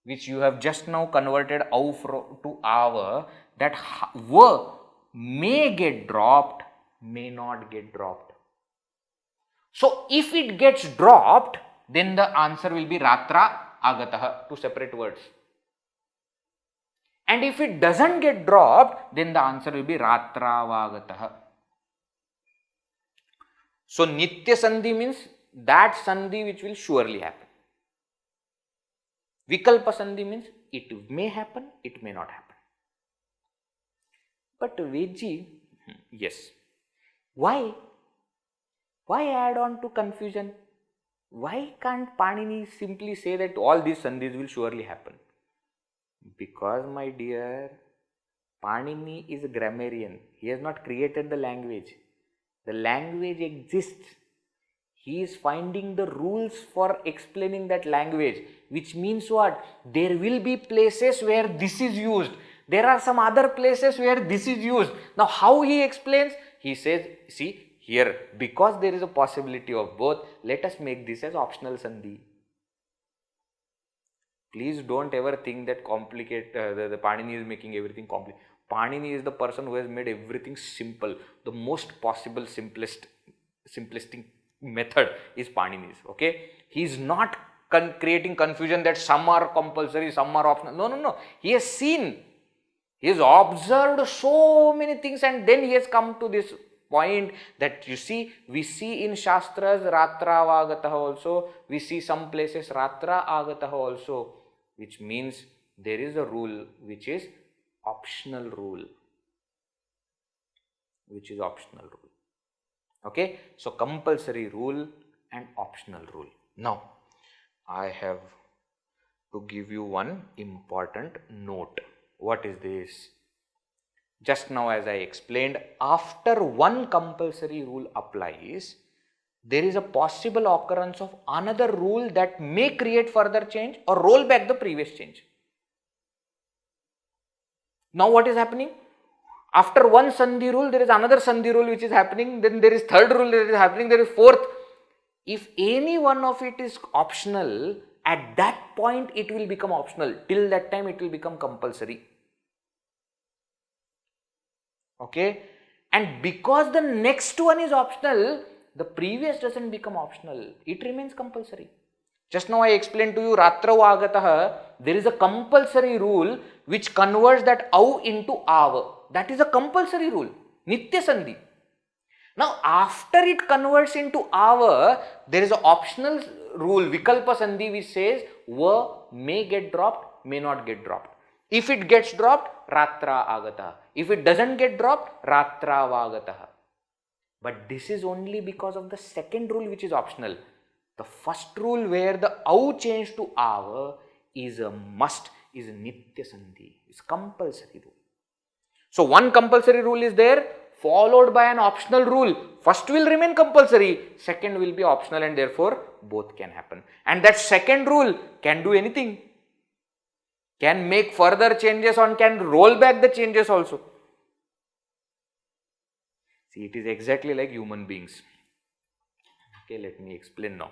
which you have just now converted Au to Ava, that verb may get dropped, may not get dropped. So, if it gets dropped, then the answer will be Ratra Agataha, 2 separate words. And if it doesn't get dropped, then the answer will be Ratravagataha. So, Nitya Sandhi means that Sandhi which will surely happen. Vikalpa Sandhi means it may happen, it may not happen. But Vedji, yes. Why? Why add on to confusion? Why can't Panini simply say that all these Sandhis will surely happen? Because, my dear, Panini is a grammarian. He has not created the language. The language exists. He is finding the rules for explaining that language, which means what? There will be places where this is used. There are some other places where this is used. Now, how he explains? He says, see, here, because there is a possibility of both, let us make this as optional Sandhi. Please don't ever think that the Panini is making everything complicated. Panini is the person who has made everything simple. The most possible simplistic method is Panini's. Okay, he is not creating confusion that some are compulsory, some are optional. No. He has seen, he has observed so many things, and then he has come to this point that you see, we see in Shastras Ratra Agataha also, we see some places Ratra Agataha also, which means there is a rule which is optional rule. Okay, so compulsory rule and optional rule. Now, I have to give you one important note. What is this? Just now, as I explained, after one compulsory rule applies, there is a possible occurrence of another rule that may create further change or roll back the previous change. Now, what is happening? After one Sandhi rule, there is another Sandhi rule which is happening, then there is third rule that is happening, there is fourth. If any one of it is optional, at that point it will become optional. Till that time it will become compulsory. Okay? And because the next one is optional, the previous doesn't become optional. It remains compulsory. Just now I explained to you, Ratra Agataha, there is a compulsory rule which converts that au into ava. That is a compulsory rule. Nitya Sandhi. Now, after it converts into ava, there is an optional rule, Vikalpa Sandhi, which says va may get dropped, may not get dropped. If it gets dropped, Ratra Agataha. If it doesn't get dropped, Ratra Vagataha. But this is only because of the second rule which is optional. The first rule where the au changed to ava is a must, is a Nitya Sandhi, is compulsory rule. So, one compulsory rule is there, followed by an optional rule. First will remain compulsory, second will be optional, and therefore both can happen. And that second rule can do anything, can make further changes or can roll back the changes also. See, it is exactly like human beings. Okay, let me explain now.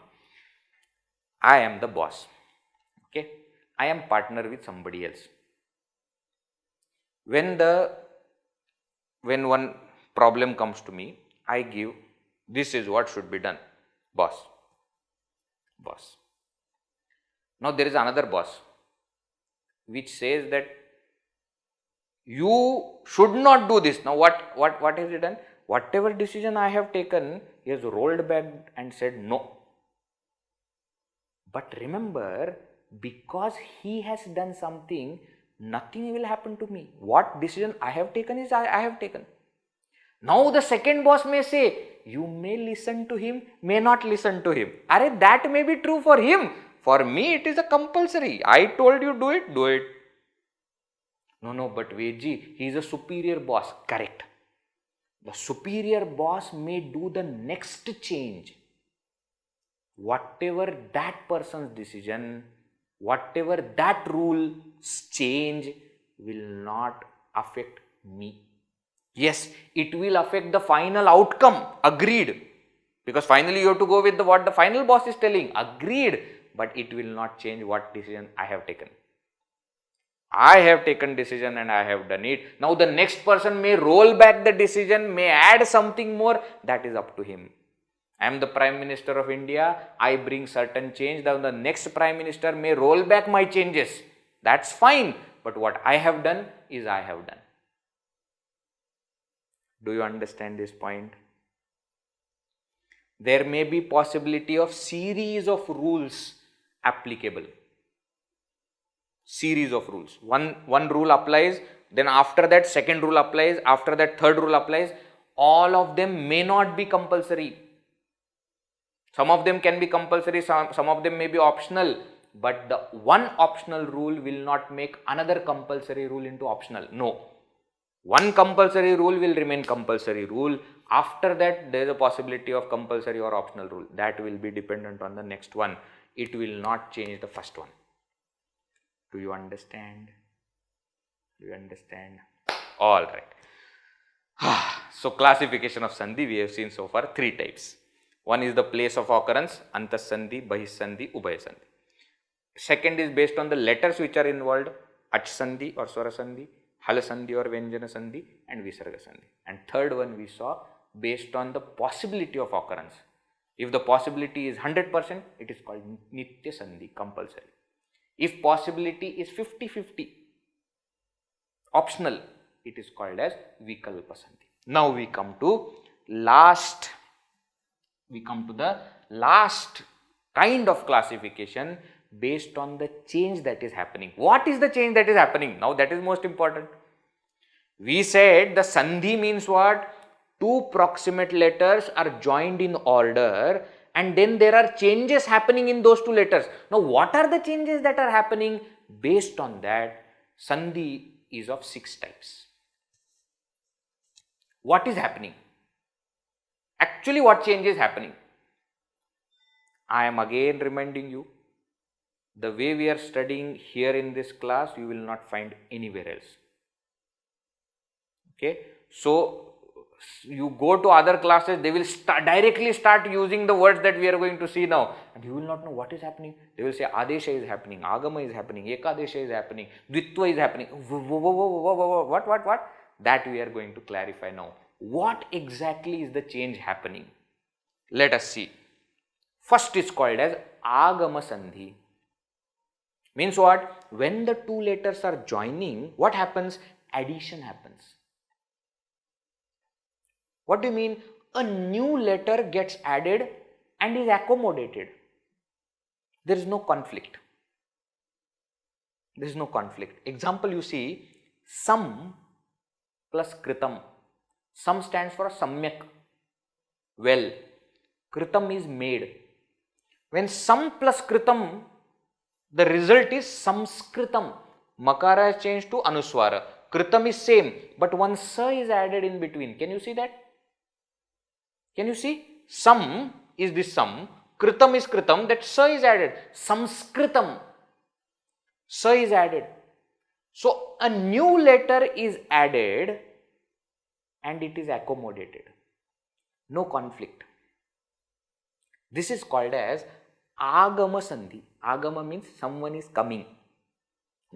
I am the boss. Okay, I am partner with somebody else. When one problem comes to me, I give, this is what should be done, boss. Now there is another boss which says that you should not do this. Now what has he done? Whatever decision I have taken, he has rolled back and said no. But remember, because he has done something, nothing will happen to me. What decision I have taken is I have taken. Now the second boss may say, you may listen to him, may not listen to him. That may be true for him. For me, it is a compulsory. I told you do it, do it. No, but Vedji, he is a superior boss. Correct. The superior boss may do the next change. Whatever that person's decision, whatever that rule's change will not affect me. Yes, it will affect the final outcome. Agreed. Because finally you have to go with what the final boss is telling. Agreed. But it will not change what decision I have taken. I have taken decision and I have done it. Now the next person may roll back the decision, may add something more. That is up to him. I am the Prime Minister of India. I bring certain change. Now the next Prime Minister may roll back my changes. That's fine. But what I have done is I have done. Do you understand this point? There may be possibility of series of rules applicable. Series of rules. One rule applies, then after that second rule applies, after that third rule applies. All of them may not be compulsory. Some of them can be compulsory, some of them may be optional. But the one optional rule will not make another compulsory rule into optional. No. One compulsory rule will remain compulsory rule. After that, there is a possibility of compulsory or optional rule. That will be dependent on the next one. It will not change the first one. Do you understand? Do you understand? All right. So, classification of Sandhi we have seen so far 3 types. One is the place of occurrence, Antas-sandhi, Bahis-sandhi, Ubhaya-sandhi. Second is based on the letters which are involved, Ach-sandhi or Swara-sandhi, Hal-sandhi or Vyanjana-sandhi, and Visarga-sandhi. And third one we saw based on the possibility of occurrence. If the possibility is 100%, it is called Nitya-sandhi, compulsory. If possibility is 50-50, optional, it is called as Vikalpa-sandhi. Now we come to the last kind of classification based on the change that is happening. What is the change that is happening? Now that is most important. We said the Sandhi means what? 2 proximate letters are joined in order and then there are changes happening in those 2 letters. Now what are the changes that are happening? Based on that, Sandhi is of 6 types. What is happening? Actually, what change is happening? I am again reminding you, the way we are studying here in this class, you will not find anywhere else. Okay? So, you go to other classes, they will directly start using the words that we are going to see now. And you will not know what is happening. They will say Adesha is happening, Agama is happening, Ekadesha is happening, Dvitva is happening. What? That we are going to clarify now. What exactly is the change happening? Let us see. First is called as Agama Sandhi. Means what? When the 2 letters are joining, what happens? Addition happens. What do you mean? A new letter gets added and is accommodated. There is no conflict. There is no conflict. Example, you see, Sam plus Kritam. Sam stands for Samyak, well. Kritam is made. When Sam plus Kritam, the result is Samskritam. Makara is changed to Anuswara. Kritam is same, but one Sa is added in between. Can you see that? Can you see? Sam is this Sam, Kritam is Kritam, that Sa is added. Samskritam. Sa is added. So, a new letter is added and it is accommodated. No conflict. This is called as Agama Sandhi. Agama means someone is coming.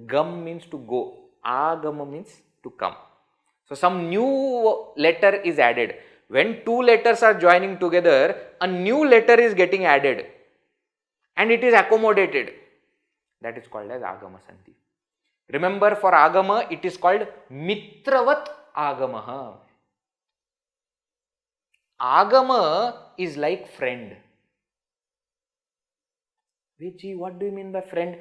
Gam means to go. Agama means to come. So, some new letter is added. When 2 letters are joining together, a new letter is getting added and it is accommodated. That is called as Agama Sandhi. Remember, for Agama, it is called Mitravat Agamaha. Agama is like friend. Veji, what do you mean by friend?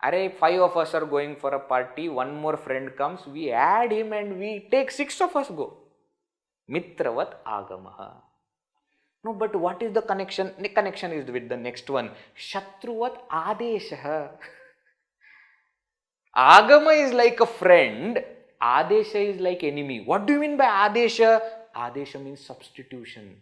Array, 5 of us are going for a party, 1 more friend comes, we add him and we take 6 of us go. Mitravat Agamaha. No, but what is the connection? The connection is with the next one. Shatruvat Adeshaha. Agama is like a friend, Adesha is like enemy. What do you mean by Adesha? Adesha means substitution.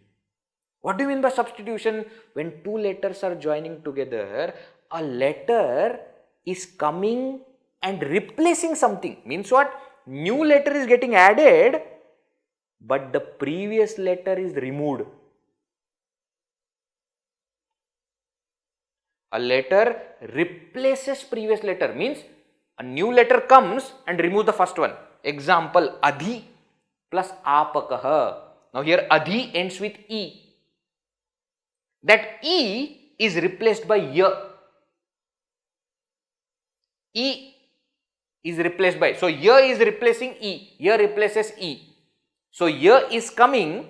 What do you mean by substitution? When 2 letters are joining together, a letter is coming and replacing something. Means what? New letter is getting added, but the previous letter is removed. A letter replaces previous letter, means a new letter comes and removes the first one. Example, Adhi plus Apakaha. Now here Adhi ends with E. That E is replaced by Ya. E is replaced by, so Ya is replacing E. Ya replaces E. So Ya is coming,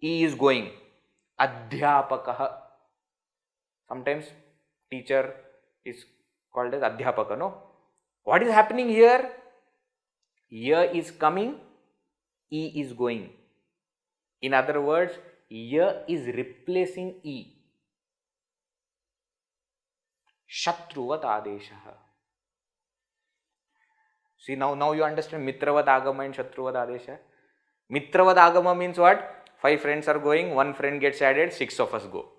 E is going. Adhyapakaha. Sometimes teacher is called as Adhyapaka, no? What is happening here? Ya is coming, E is going. In other words, Ya is replacing E. Shatruvat Adeshaha. See, now you understand Mitravad Agama and Shatruvad Adesha. Mitravad Agama means what? 5 friends are going, 1 friend gets added, 6 of us go.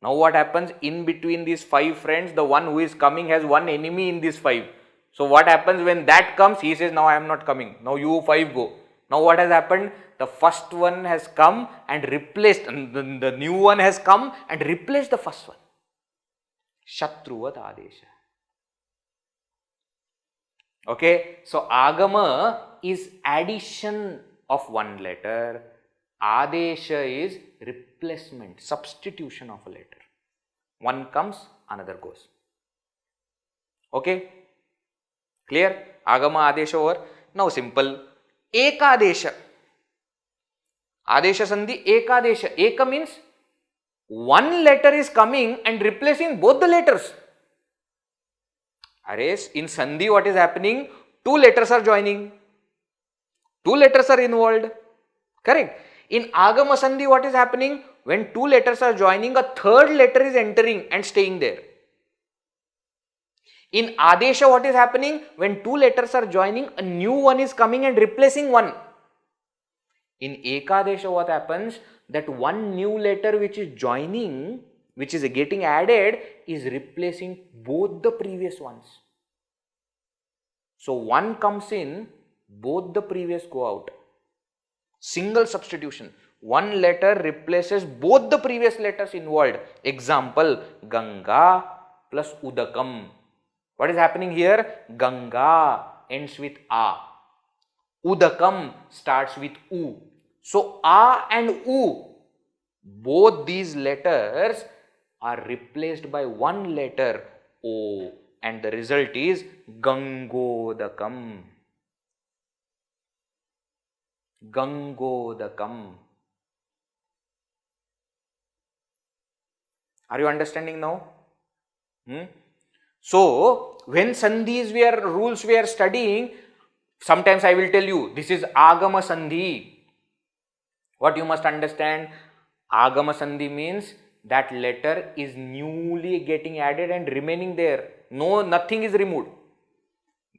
Now what happens? In between these 5 friends, the one who is coming has one enemy in these 5. So what happens when that comes? He says, now I am not coming. Now you 5 go. Now what has happened? The first one has come and replaced, and the new one has come and replaced the first one. Shatruvat Adesha. Okay, so Agama is addition of one letter. Adesha is replacement, substitution of a letter. One comes, another goes. Okay, clear? Agama, Adesha over. Now simple. Ekadesha. Adesha Sandhi, Ekadesha. Eka means one letter is coming and replacing both the letters. In Sandhi what is happening? 2 letters are joining. 2 letters are involved. Correct? In Agama Sandhi what is happening? When 2 letters are joining, a third letter is entering and staying there. In Adesha what is happening? When 2 letters are joining, a new one is coming and replacing one. In Ekadesha what happens? That one new letter which is joining, which is getting added, is replacing both the previous ones. So one comes in, both the previous go out. Single substitution. One letter replaces both the previous letters involved. Example, Ganga plus Udakam. What is happening here? Ganga ends with A. Udakam starts with U. So A and U, both these letters are replaced by one letter O, and the result is Gangodakam. Gangodakam. Are you understanding now? So, when Sandhis rules we are studying, sometimes I will tell you, this is Agama Sandhi. What you must understand? Agama Sandhi means that letter is newly getting added and remaining there. No, nothing is removed.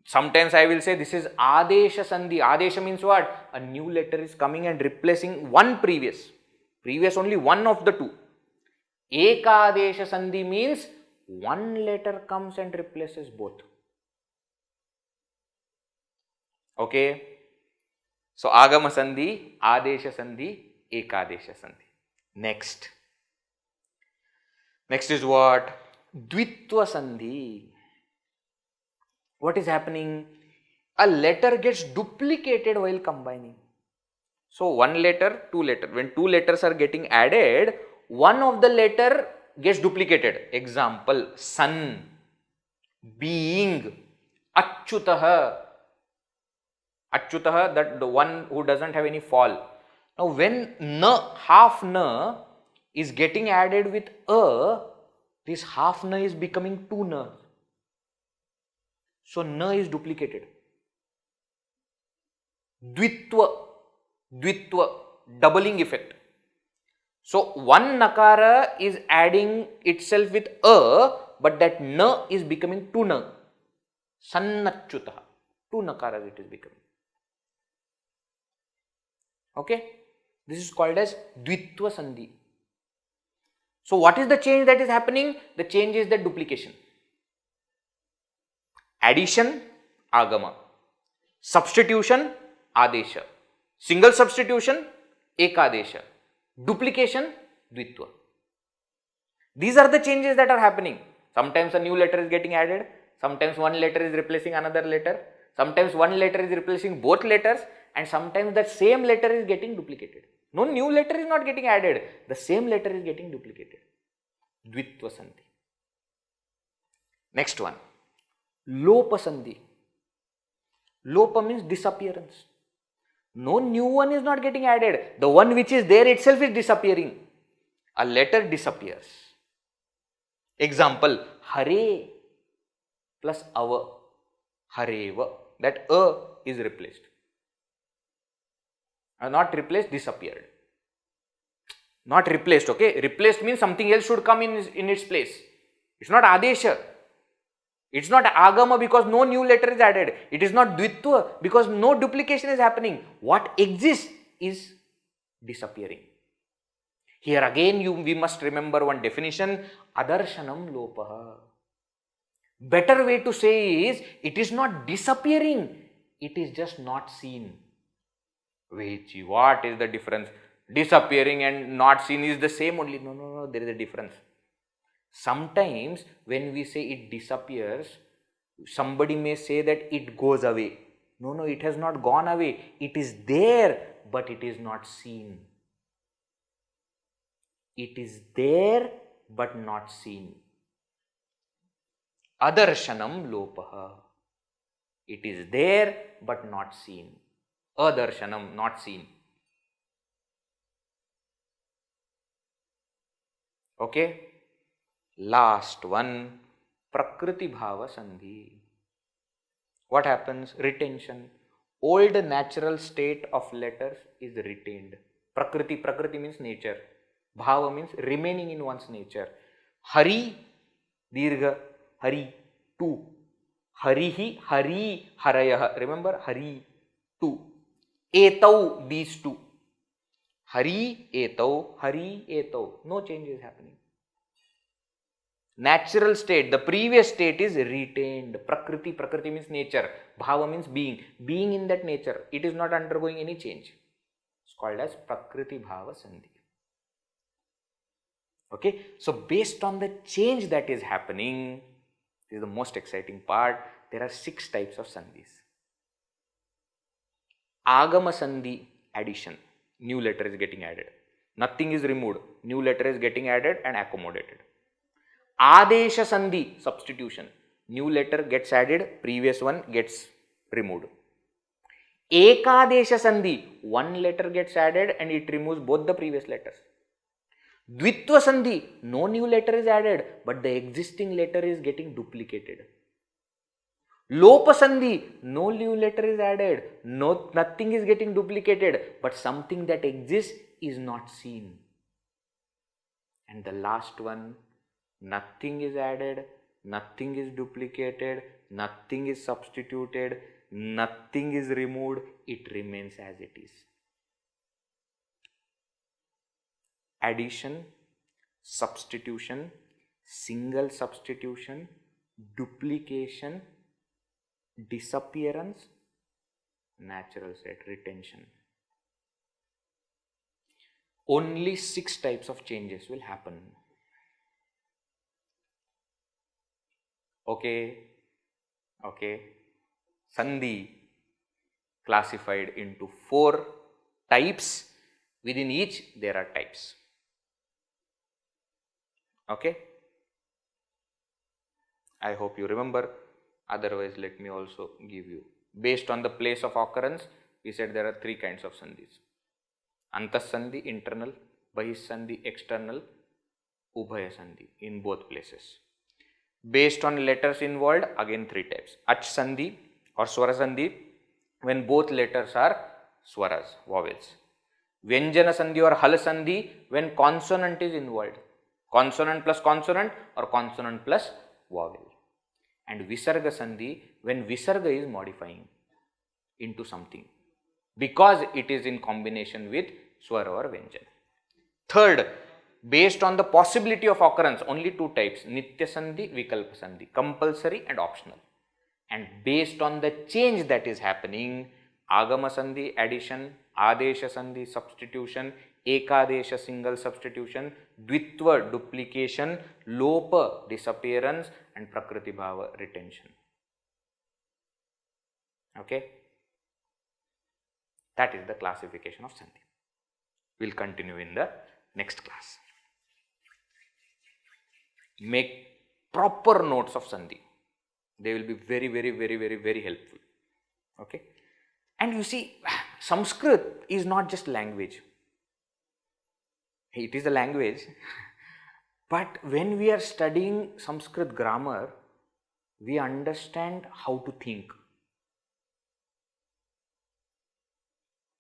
Sometimes I will say this is Adesha Sandhi. Adesha means what? A new letter is coming and replacing one previous. Previous only one of the 2. Ekadesha Sandhi means one letter comes and replaces both. Okay. So Agama Sandhi, Adesha Sandhi, Ekadesha Sandhi. Next is what? Dvitva Sandhi. What is happening? A letter gets duplicated while combining. So one letter, 2 letters. When 2 letters are getting added, one of the letter gets duplicated. Example, sun, being, Achyutaha. Achyutaha, that the one who doesn't have any fall. Now when na, half na is getting added with a, this half na is becoming 2 na. So na is duplicated. Dvitva, doubling effect. So one nakara is adding itself with a, but that na is becoming 2 na. Sannachyuta. 2 nakaras it is becoming. Okay. This is called as Dvitva Sandhi. So what is the change that is happening? The change is the duplication. Addition, Agama. Substitution, Adesha. Single substitution, Ekadesha. Duplication, Dvitva. These are the changes that are happening. Sometimes a new letter is getting added. Sometimes one letter is replacing another letter. Sometimes one letter is replacing both letters. And sometimes that same letter is getting duplicated. No new letter is not getting added. The same letter is getting duplicated. Dvitva Sandhi. Next one. Lopa Sandhi. Lopa means disappearance. No new one is not getting added. The one which is there itself is disappearing. A letter disappears. Example, Hare plus Ava. Hareva. That A is replaced. Not replaced, disappeared. Not replaced, okay? Replaced means something else should come in its place. It's not Adesha. It's not agama because no new letter is added. It is not dvitva because no duplication is happening. What exists is disappearing. Here again we must remember one definition, adarshanam lopaha. Better way to say is, it is not disappearing, it is just not seen. What is the difference? Disappearing and not seen is the same only. No, there is a difference. Sometimes when we say it disappears, somebody may say that it goes away. No, it has not gone away. It is there, but it is not seen. It is there, but not seen. Adarshanam lopaha. It is there, but not seen. Adarshanam, not seen. Okay? Last one, prakriti bhava sandhi. What happens? Retention. Old natural state of letters is retained. Prakriti means nature. Bhava means remaining in one's nature. Hari, dirgha, hari, two. Harihi, hari, harayah. Remember, hari, two. Etau, these two. Hari, etau. No change is happening. Natural state, the previous state is retained. Prakriti means nature. Bhava means being. Being in that nature. It is not undergoing any change. It's called as prakriti bhava sandhi. Okay, so based on the change that is happening, this is the most exciting part, there are 6 types of sandhis. Agama sandhi, addition, new letter is getting added. Nothing is removed, new letter is getting added and accommodated. Adesha sandhi, substitution, new letter gets added, previous one gets removed. Ekadesha sandhi, one letter gets added and it removes both the previous letters. Dvitva sandhi, no new letter is added, but the existing letter is getting duplicated. Lopa sandhi, no new letter is added, nothing is getting duplicated, but something that exists is not seen. And the last one, nothing is added, nothing is duplicated, nothing is substituted, nothing is removed, it remains as it is. Addition, substitution, single substitution, duplication, disappearance, natural state, retention. Only 6 types of changes will happen. Okay. Sandhi classified into 4 types. Within each there are types. Okay. I hope you remember. Otherwise, let me also give you. Based on the place of occurrence, we said there are 3 kinds of sandhis. Antas sandhi, internal, bahis sandhi, external, ubhaya sandhi, in both places. Based on letters involved, again 3 types. Ach sandhi or swara sandhi, when both letters are swaras, vowels. Vyanjana sandhi or hal sandhi, when consonant is involved. Consonant plus consonant or consonant plus vowel. And visarga sandhi, when visarga is modifying into something, because it is in combination with swara or vyanjana. Third, based on the possibility of occurrence, only 2 types, nitya sandhi, vikalpa sandhi, compulsory and optional. And based on the change that is happening, agama sandhi, addition, adesha sandhi, substitution, ekadesha, single substitution, dvitva, duplication, lopa, disappearance, and prakriti bhava, retention. Okay, that is the classification of sandhi. We will continue in the next class. Make proper notes of sandhi. They will be very, very, very, very, very helpful. Okay, and you see, Sanskrit is not just language. It is a language, but when we are studying Sanskrit grammar, we understand how to think.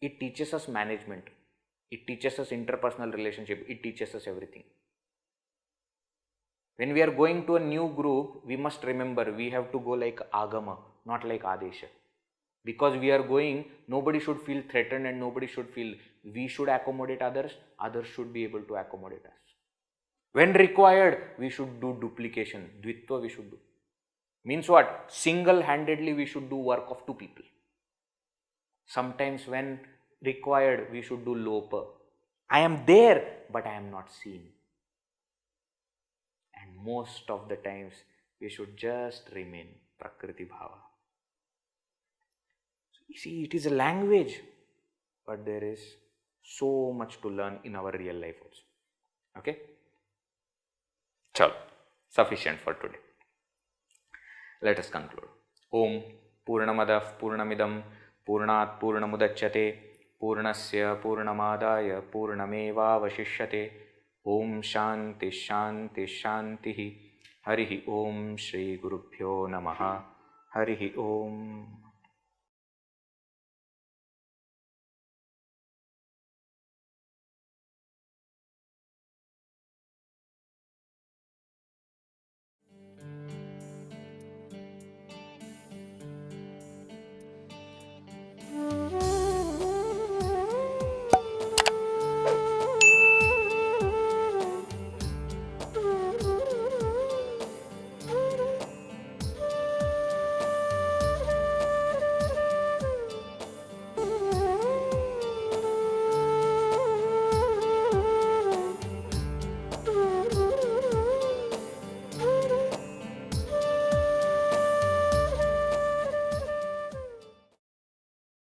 It teaches us management. It teaches us interpersonal relationship. It teaches us everything. When we are going to a new group, we must remember we have to go like Agama, not like Adesha. Because we are going, nobody should feel threatened and nobody should feel we should accommodate others, others should be able to accommodate us. When required, we should do duplication, Dvitva we should do. Means what? Single-handedly we should do work of two people. Sometimes when required, we should do Lopa. I am there, but I am not seen. And most of the times, we should just remain Prakriti Bhava. You see, it is a language, but there is so much to learn in our real life also. Okay? Chalo, sufficient for today. Let us conclude. Om Purnamadav Purnamidam Purnat Purnamudachyate Purnasya Purnamadaya Purnameva Vashishyate. Om Shanti Shanti Shanti. Harihi Om Shri Gurubhyo Namaha. Harihi Om.